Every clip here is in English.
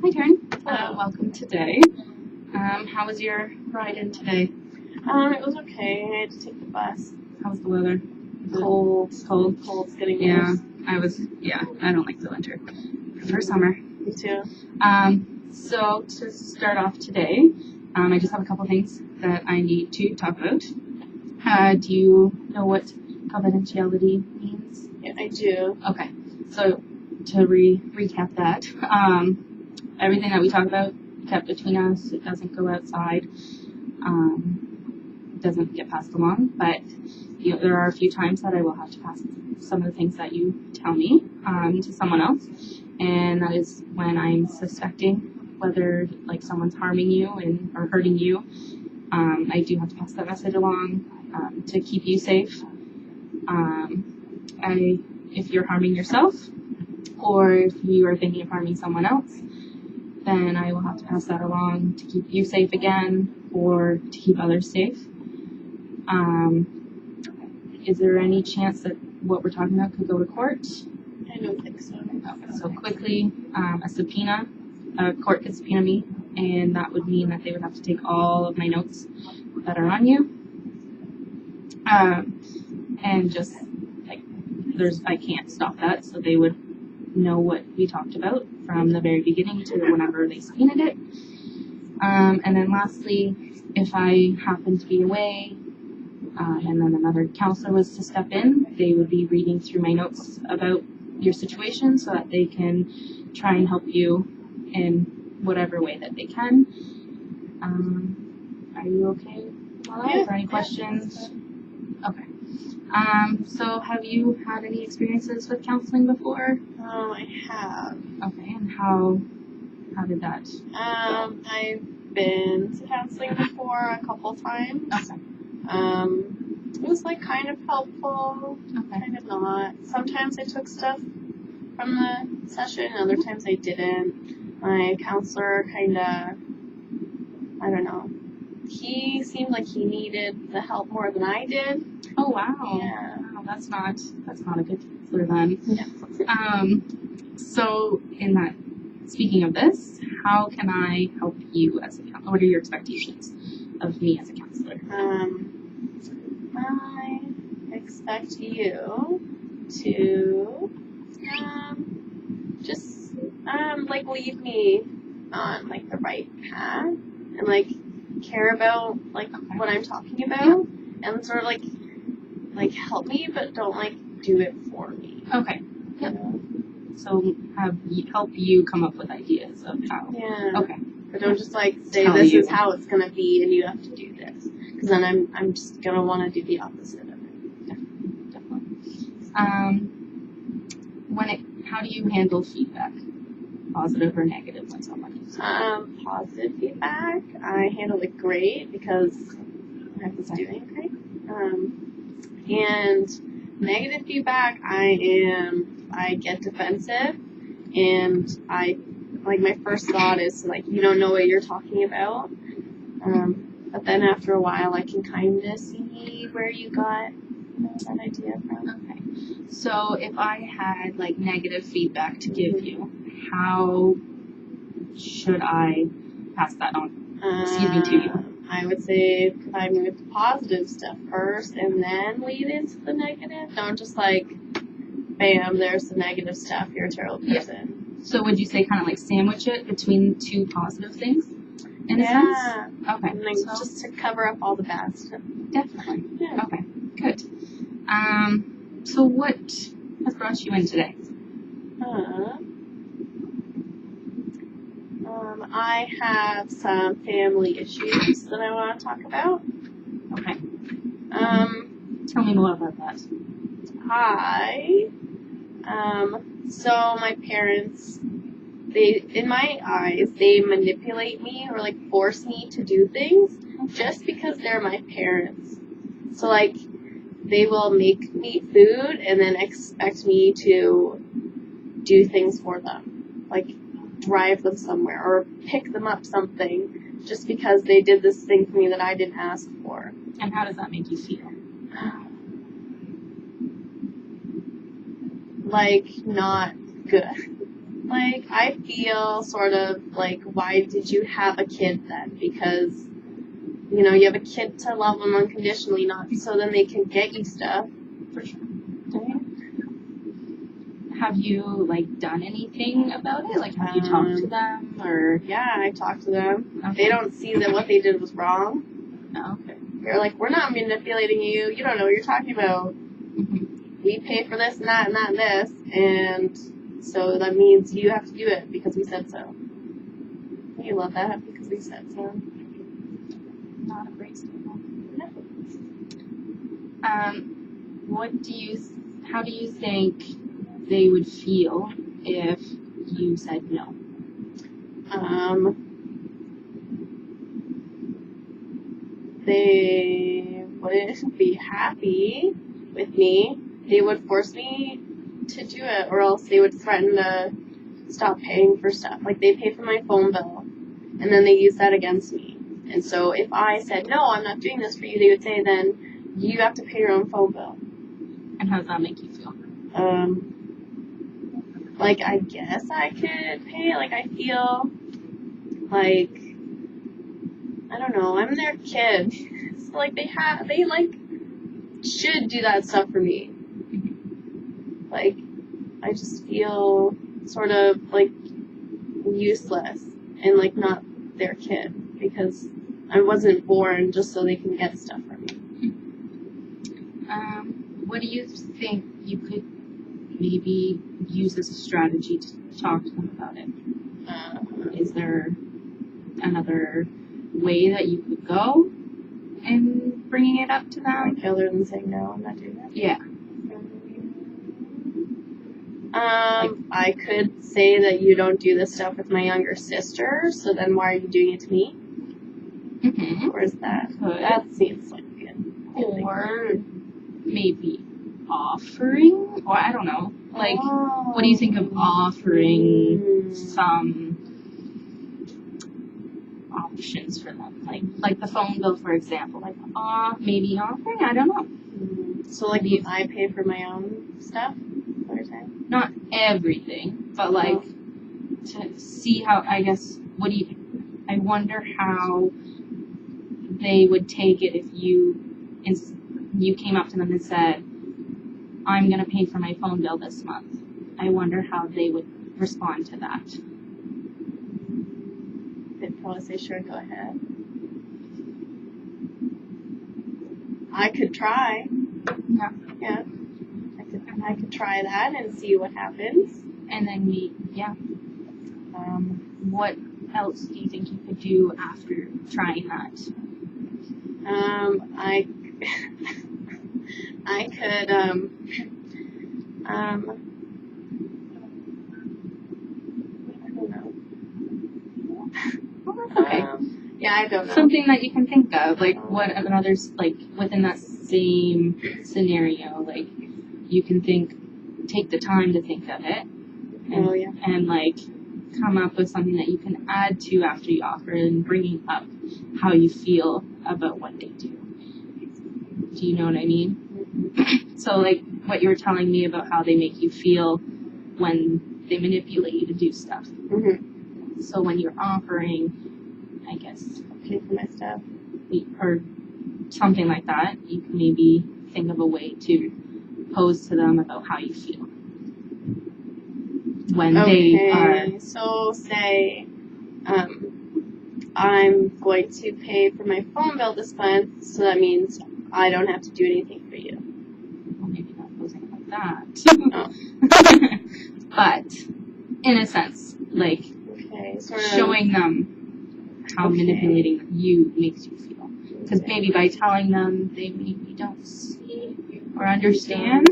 My turn. Hello. Welcome today. How was your ride in today? It was okay. I had to take the bus. How was the weather? Cold. Cold. Cold's getting Yeah, worse. I don't like the winter. I prefer summer. Me too. So to start off today, I just have a couple things that I need to talk about. Do you know what confidentiality means? Yeah, I do. Okay. So to recap that, everything that we talk about kept between us. It doesn't go outside. Doesn't get passed along. But there are a few times that I will have to pass some of the things that you tell me to someone else, and that is when I'm suspecting whether someone's harming you or hurting you. I do have to pass that message along to keep you safe. If you're harming yourself, or if you are thinking of harming someone else, then I will have to pass that along to keep you safe again, or to keep others safe. Is there any chance that what we're talking about could go to court? I don't think so. Okay, so quickly, a court could subpoena me, and that would mean that they would have to take all of my notes that are on you. And just I can't stop that, so they would know what we talked about from the very beginning to whenever they subpoenaed it. And then lastly, if I happen to be away, and then another counselor was to step in, they would be reading through my notes about your situation so that they can try and help you in whatever way that they can. Are you okay? Are there any questions? Okay. So have you had any experiences with counseling before? I have. Okay, and how did that? I've been to counseling before a couple times. Okay. It was kind of helpful, Okay. kind of not. Sometimes I took stuff from the session, other times I didn't. My counselor I don't know. He seemed like he needed the help more than I did. Oh wow. Yeah. Wow, that's not a good counselor then. Yeah. So speaking of this, how can I help you as a counselor? What are your expectations of me as a counselor? I expect you to just lead me on the right path and care about what I'm talking about, and sort of help me, but don't do it for me. Okay. Yep. So help you come up with ideas of how. Yeah. Okay. But don't just say Tell this you. is how it's gonna be and you have to do this, because then I'm just gonna want to do the opposite of it. Definitely. How do you handle feedback, positive or negative, when someone gives you? Positive feedback, I handle it great because I was doing great. And negative feedback, I get defensive, and my first thought is you don't know what you're talking about. But then after a while, I can kind of see where you got that idea from. Okay. So if I had negative feedback to give you, how should I pass that on? To you. I would say provide me with the positive stuff first and then lead into the negative. Don't just bam, there's the negative stuff, you're a terrible person. So would you say kind of sandwich it between two positive things? In a sense? Okay. And just to cover up all the bad stuff. Definitely. Yeah. Okay, good. So what has brought you in today? I have some family issues that I want to talk about. Okay. Tell me more about that. So my parents, in my eyes, they manipulate me or force me to do things just because they're my parents. So they will make me food and then expect me to do things for them. Drive them somewhere or pick them up something just because they did this thing for me that I didn't ask for. And how does that make you feel? Not good. Like, I feel sort of like, why did you have a kid then? Because, you know, you have a kid to love them unconditionally, not so then they can get you stuff. For sure. Right? Have you, like, done anything about it? Like, have you talked to them, or? Yeah, I talked to them. Okay. They don't see that what they did was wrong. Oh, okay. They're like, we're not manipulating you. You don't know what you're talking about. Mm-hmm. We pay for this and that and that and this, and so that means you have to do it because we said so. You love that because we said so. Not a great statement. No. How do you think they would feel if you said no? They wouldn't be happy with me. They would force me to do it, or else they would threaten to stop paying for stuff. Like, they pay for my phone bill, and then they use that against me. And so if I said, no, I'm not doing this for you, they would say, then you have to pay your own phone bill. And how does that make you feel? Like, I guess I could pay. Like, I feel like, I don't know, I'm their kid. So, like, they should do that stuff for me. Like, I just feel sort of, like, useless and, like, not their kid because I wasn't born just so they can get stuff from me. What do you think you could maybe use as a strategy to talk to them about it? Is there another way that you could go in bringing it up to them? Like, other than saying, no, I'm not doing that. Yeah. I could say that you don't do this stuff with my younger sister, so then why are you doing it to me? Mm-hmm. Or is that? That seems like good. Or maybe offering? Or I don't know. Like, what do you think of offering some options for them? Like the phone bill, for example. Like, maybe offering? I don't know. So, like, I pay for my own stuff? What you're saying? Not everything, but like to see how, I guess, I wonder how they would take it if you came up to them and said, I'm going to pay for my phone bill this month. I wonder how they would respond to that. They'd probably say, sure, go ahead. I could try. Yeah. I could try that and see what happens. And then what else do you think you could do after trying that? I could, I don't know. Well, that's okay. Yeah, I don't know. Something that you can think of, like what another, like within that same scenario, like you can take the time to think of it, and like come up with something that you can add to after you offer and bringing up how you feel about what they do. Do you know what I mean? Mm-hmm. So like what you were telling me about how they make you feel when they manipulate you to do stuff. Mm-hmm. So when you're offering, I guess, pay for my stuff or something like that, you can maybe think of a way to pose to them about how you feel when they are. So say, I'm going to pay for my phone bill this month, so that means I don't have to do anything for you. Well, maybe not posing it like that. Oh. But in a sense, like showing them how manipulating you makes you feel. Because maybe by telling them, they maybe don't see or understand.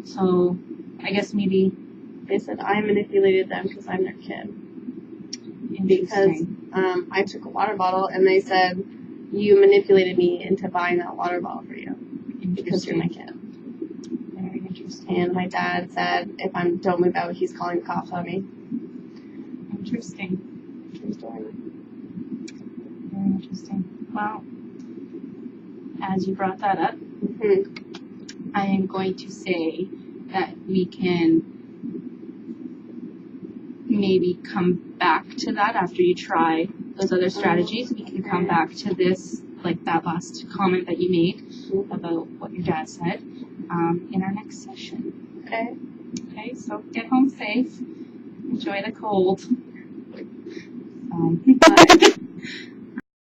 So I guess maybe they said I manipulated them because I'm their kid. Because I took a water bottle and they said, you manipulated me into buying that water bottle for you because you're my kid. Very interesting. And my dad said, if I don't move out, he's calling the cops on me. Interesting. True story. Very interesting. Well, as you brought that up, I am going to say that we can maybe come back to that after you try those other strategies. We can come back to this, like that last comment that you made about what your dad said, in our next session. Okay. Okay, so get home safe. Enjoy the cold. Bye.